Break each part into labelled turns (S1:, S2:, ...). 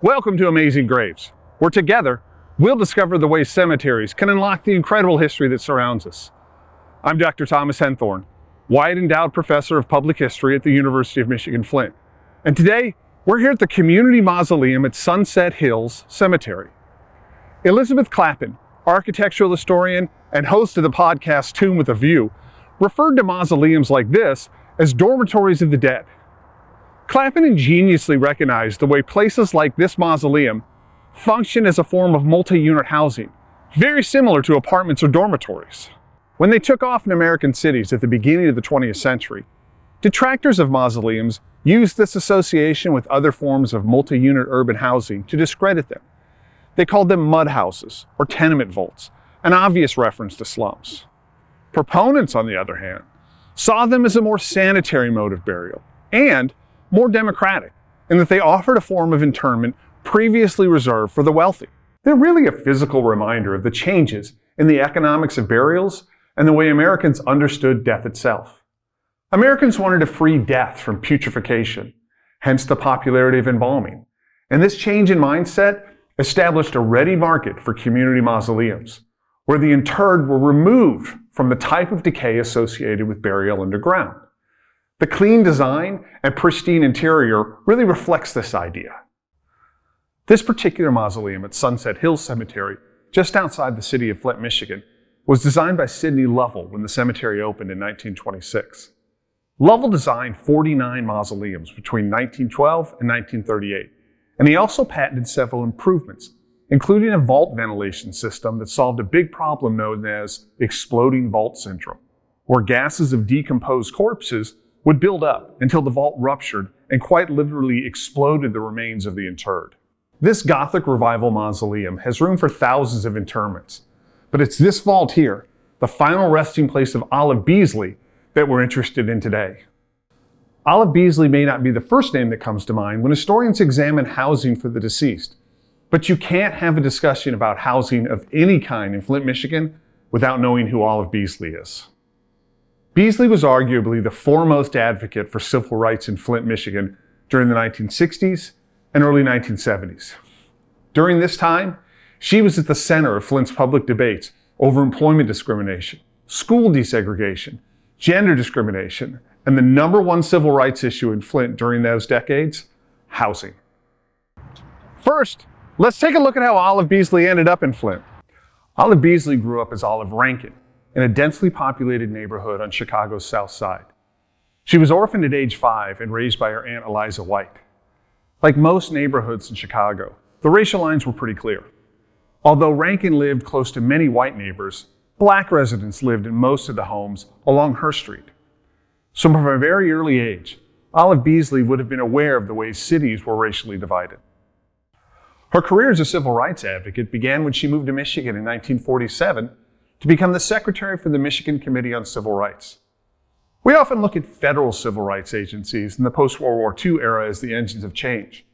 S1: Welcome to Amazing Graves, where together we'll discover the ways cemeteries can unlock the incredible history that surrounds us. I'm Dr. Thomas Henthorn, Wyatt Endowed Professor of Public History at the University of Michigan, Flint. And today, we're here at the Community Mausoleum at Sunset Hills Cemetery. Elizabeth Clappin, architectural historian and host of the podcast Tomb with a View, referred to mausoleums like this as dormitories of the dead. Clappin ingeniously recognized the way places like this mausoleum function as a form of multi-unit housing, very similar to apartments or dormitories. When they took off in American cities at the beginning of the 20th century, detractors of mausoleums used this association with other forms of multi-unit urban housing to discredit them. They called them mud houses or tenement vaults, an obvious reference to slums. Proponents, on the other hand, saw them as a more sanitary mode of burial and more democratic, in that they offered a form of interment previously reserved for the wealthy. They're really a physical reminder of the changes in the economics of burials and the way Americans understood death itself. Americans wanted to free death from putrefaction, hence the popularity of embalming. And this change in mindset established a ready market for community mausoleums, where the interred were removed from the type of decay associated with burial underground. The clean design and pristine interior really reflects this idea. This particular mausoleum at Sunset Hills Cemetery, just outside the city of Flint, Michigan, was designed by Sidney Lovell when the cemetery opened in 1926. Lovell designed 49 mausoleums between 1912 and 1938, and he also patented several improvements, including a vault ventilation system that solved a big problem known as exploding vault syndrome, where gases of decomposed corpses would build up until the vault ruptured and quite literally exploded the remains of the interred. This Gothic Revival mausoleum has room for thousands of interments, but it's this vault here, the final resting place of Olive Beasely, that we're interested in today. Olive Beasely may not be the first name that comes to mind when historians examine housing for the deceased, but you can't have a discussion about housing of any kind in Flint, Michigan without knowing who Olive Beasely is. Beasely was arguably the foremost advocate for civil rights in Flint, Michigan during the 1960s and early 1970s. During this time, she was at the center of Flint's public debates over employment discrimination, school desegregation, gender discrimination, and the number one civil rights issue in Flint during those decades, housing. First, let's take a look at how Olive Beasely ended up in Flint. Olive Beasely grew up as Olive Rankin in a densely populated neighborhood on Chicago's South Side. She was orphaned at age 5 and raised by her Aunt Eliza White. Like most neighborhoods in Chicago, the racial lines were pretty clear. Although Rankin lived close to many white neighbors, black residents lived in most of the homes along her street. So from a very early age, Olive Beasely would have been aware of the ways cities were racially divided. Her career as a civil rights advocate began when she moved to Michigan in 1947 to become the secretary for the Michigan Committee on Civil Rights. We often look at federal civil rights agencies in the post-World War II era as the engines of change.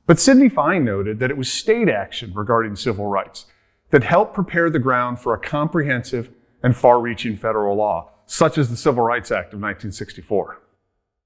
S1: But Sidney Fine noted that it was state action regarding civil rights that helped prepare the ground for a comprehensive and far-reaching federal law, such as the Civil Rights Act of 1964.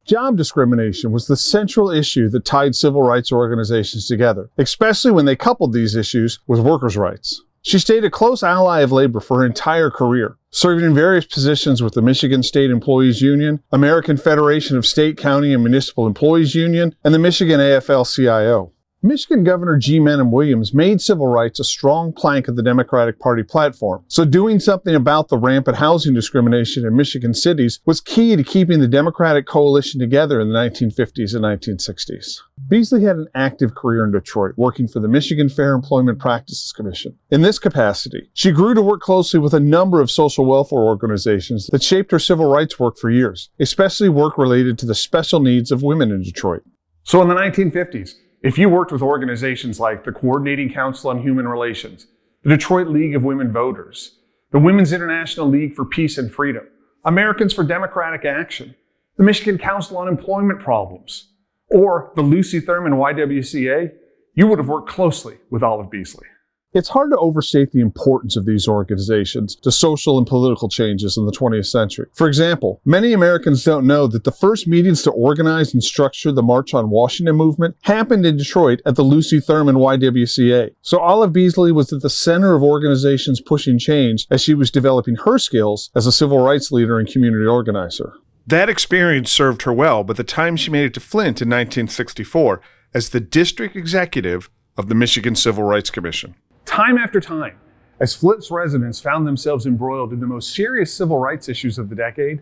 S1: Job discrimination was the central issue that tied civil rights organizations together, especially when they coupled these issues with workers' rights. She stayed a close ally of labor for her entire career, serving in various positions with the Michigan State Employees Union, American Federation of State, County, and Municipal Employees Union, and the Michigan AFL-CIO. Michigan Governor G. Menem Williams made civil rights a strong plank of the Democratic Party platform, so doing something about the rampant housing discrimination in Michigan cities was key to keeping the Democratic coalition together in the 1950s and 1960s. Beasely had an active career in Detroit, working for the Michigan Fair Employment Practices Commission. In this capacity, she grew to work closely with a number of social welfare organizations that shaped her civil rights work for years, especially work related to the special needs of women in Detroit. So in the 1950s, if you worked with organizations like the Coordinating Council on Human Relations, the Detroit League of Women Voters, the Women's International League for Peace and Freedom, Americans for Democratic Action, the Michigan Council on Employment Problems, or the Lucy Thurman YWCA, you would have worked closely with Olive Beasely. It's hard to overstate the importance of these organizations to social and political changes in the 20th century. For example, many Americans don't know that the first meetings to organize and structure the March on Washington movement happened in Detroit at the Lucy Thurman YWCA. So Olive Beasely was at the center of organizations pushing change as she was developing her skills as a civil rights leader and community organizer.
S2: That experience served her well by the time she made it to Flint in 1964 as the district executive of the Michigan Civil Rights Commission.
S1: Time after time, as Flint's residents found themselves embroiled in the most serious civil rights issues of the decade,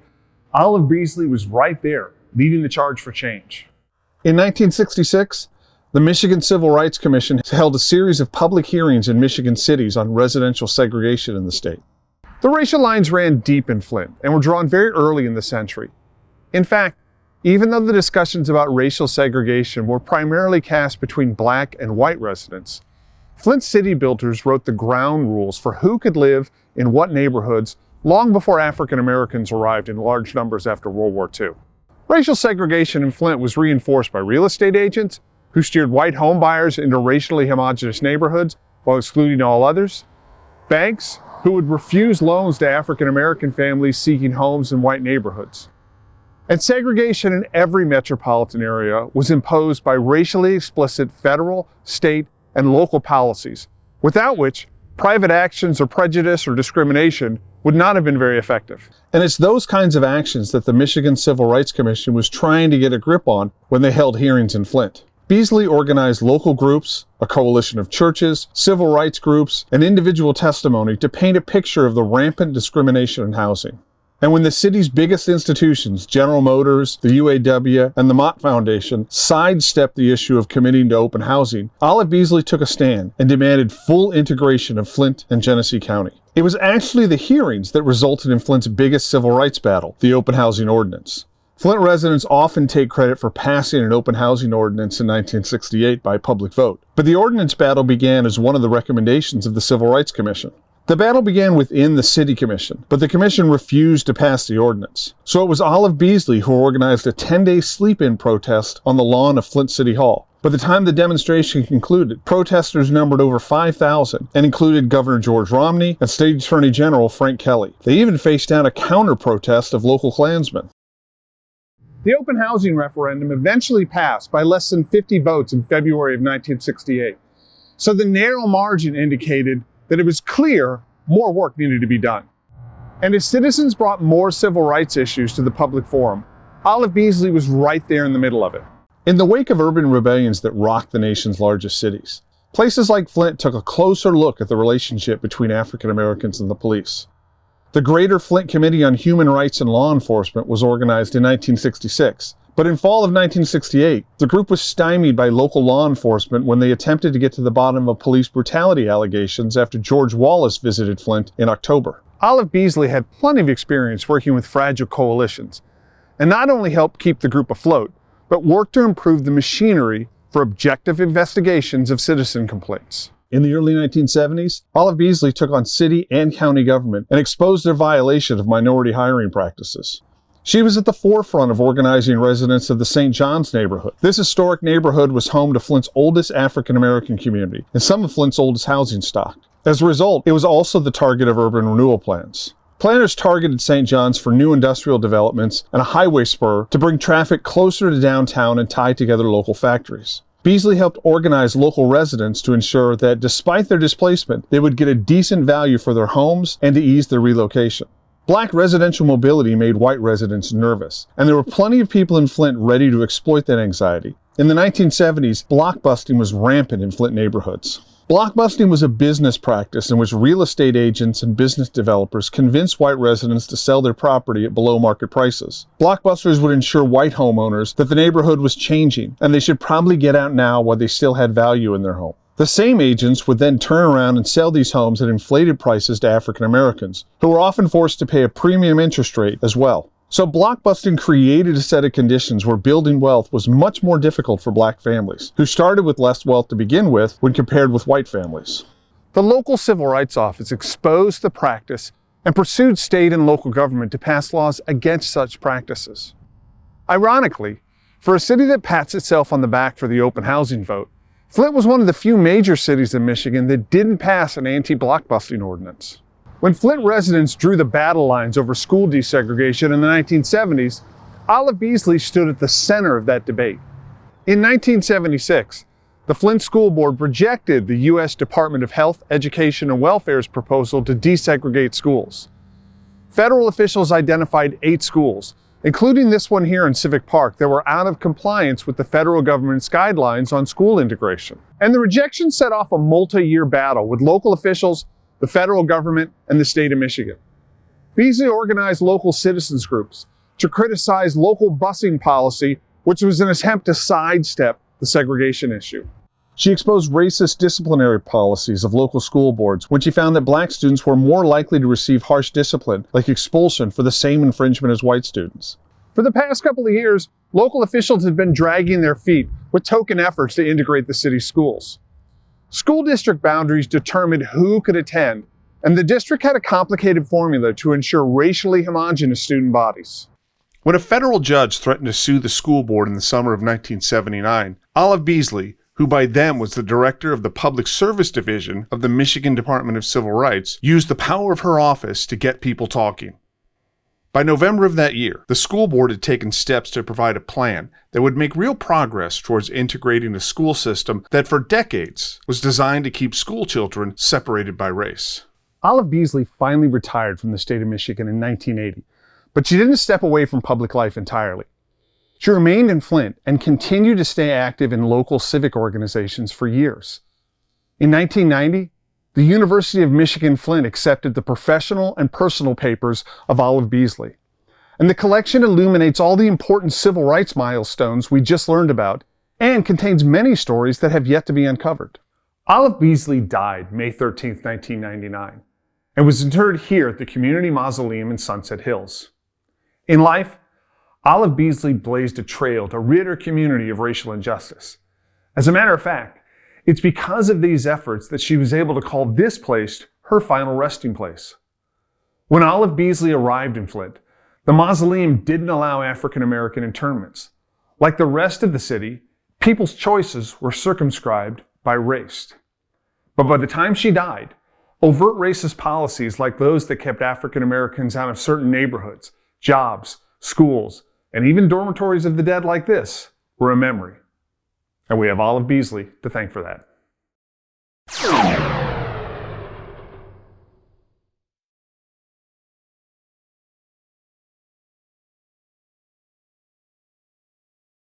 S1: Olive Beasely was right there, leading the charge for change. In 1966, the Michigan Civil Rights Commission held a series of public hearings in Michigan cities on residential segregation in the state. The racial lines ran deep in Flint and were drawn very early in the century. In fact, even though the discussions about racial segregation were primarily cast between black and white residents, Flint city builders wrote the ground rules for who could live in what neighborhoods long before African Americans arrived in large numbers after World War II. Racial segregation in Flint was reinforced by real estate agents who steered white home buyers into racially homogeneous neighborhoods while excluding all others, banks who would refuse loans to African American families seeking homes in white neighborhoods. And segregation in every metropolitan area was imposed by racially explicit federal, state, and local policies, without which private actions or prejudice or discrimination would not have been very effective. And it's those kinds of actions that the Michigan Civil Rights Commission was trying to get a grip on when they held hearings in Flint. Beasely organized local groups, a coalition of churches, civil rights groups, and individual testimony to paint a picture of the rampant discrimination in housing. And when the city's biggest institutions, General Motors, the UAW, and the Mott Foundation, sidestepped the issue of committing to open housing, Olive Beasely took a stand and demanded full integration of Flint and Genesee County. It was actually the hearings that resulted in Flint's biggest civil rights battle, the open housing ordinance. Flint residents often take credit for passing an open housing ordinance in 1968 by public vote, but the ordinance battle began as one of the recommendations of the Civil Rights Commission. The battle began within the City Commission, but the Commission refused to pass the ordinance. So it was Olive Beasely who organized a 10-day sleep-in protest on the lawn of Flint City Hall. By the time the demonstration concluded, protesters numbered over 5,000 and included Governor George Romney and State Attorney General Frank Kelly. They even faced down a counter-protest of local Klansmen. The open housing referendum eventually passed by less than 50 votes in February of 1968. So the narrow margin indicated that it was clear more work needed to be done. And as citizens brought more civil rights issues to the public forum, Olive Beasely was right there in the middle of it. In the wake of urban rebellions that rocked the nation's largest cities, places like Flint took a closer look at the relationship between African Americans and the police. The Greater Flint Committee on Human Rights and Law Enforcement was organized in 1966. But in fall of 1968, the group was stymied by local law enforcement when they attempted to get to the bottom of police brutality allegations after George Wallace visited Flint in October. Olive Beasely had plenty of experience working with fragile coalitions, and not only helped keep the group afloat, but worked to improve the machinery for objective investigations of citizen complaints. In the early 1970s, Olive Beasely took on city and county government and exposed their violation of minority hiring practices. She was at the forefront of organizing residents of the St. John's neighborhood. This historic neighborhood was home to Flint's oldest African American community and some of Flint's oldest housing stock. As a result, it was also the target of urban renewal plans. Planners targeted St. John's for new industrial developments and a highway spur to bring traffic closer to downtown and tie together local factories. Beasely helped organize local residents to ensure that, despite their displacement, they would get a decent value for their homes and to ease their relocation. Black residential mobility made white residents nervous, and there were plenty of people in Flint ready to exploit that anxiety. In the 1970s, blockbusting was rampant in Flint neighborhoods. Blockbusting was a business practice in which real estate agents and business developers convinced white residents to sell their property at below market prices. Blockbusters would ensure white homeowners that the neighborhood was changing, and they should probably get out now while they still had value in their home. The same agents would then turn around and sell these homes at inflated prices to African Americans, who were often forced to pay a premium interest rate as well. So blockbusting created a set of conditions where building wealth was much more difficult for black families, who started with less wealth to begin with when compared with white families. The local civil rights office exposed the practice and pursued state and local government to pass laws against such practices. Ironically, for a city that pats itself on the back for the open housing vote, Flint was one of the few major cities in Michigan that didn't pass an anti-blockbusting ordinance. When Flint residents drew the battle lines over school desegregation in the 1970s, Olive Beasely stood at the center of that debate. In 1976, the Flint School Board rejected the U.S. Department of Health, Education, and Welfare's proposal to desegregate schools. Federal officials identified 8 schools, including this one here in Civic Park, that were out of compliance with the federal government's guidelines on school integration. And the rejection set off a multi-year battle with local officials, the federal government, and the state of Michigan. Beasely organized local citizens groups to criticize local busing policy, which was an attempt to sidestep the segregation issue. She exposed racist disciplinary policies of local school boards when she found that black students were more likely to receive harsh discipline, like expulsion, for the same infringement as white students. For the past couple of years, local officials had been dragging their feet with token efforts to integrate the city's schools. School district boundaries determined who could attend, and the district had a complicated formula to ensure racially homogeneous student bodies.
S2: When a federal judge threatened to sue the school board in the summer of 1979, Olive Beasely, who by then was the director of the Public Service Division of the Michigan Department of Civil Rights, used the power of her office to get people talking. By November of that year, the school board had taken steps to provide a plan that would make real progress towards integrating a school system that for decades was designed to keep school children separated by race.
S1: Olive Beasely finally retired from the state of Michigan in 1980, but she didn't step away from public life entirely. She remained in Flint and continued to stay active in local civic organizations for years. In 1990, the University of Michigan Flint accepted the professional and personal papers of Olive Beasely, and the collection illuminates all the important civil rights milestones we just learned about and contains many stories that have yet to be uncovered. Olive Beasely died May 13, 1999, and was interred here at the Community Mausoleum in Sunset Hills. In life, Olive Beasely blazed a trail to rid her community of racial injustice. As a matter of fact, it's because of these efforts that she was able to call this place her final resting place. When Olive Beasely arrived in Flint, the mausoleum didn't allow African American interments. Like the rest of the city, people's choices were circumscribed by race. But by the time she died, overt racist policies like those that kept African Americans out of certain neighborhoods, jobs, schools, and even dormitories of the dead like this were a memory. And we have Olive Beasely to thank for that.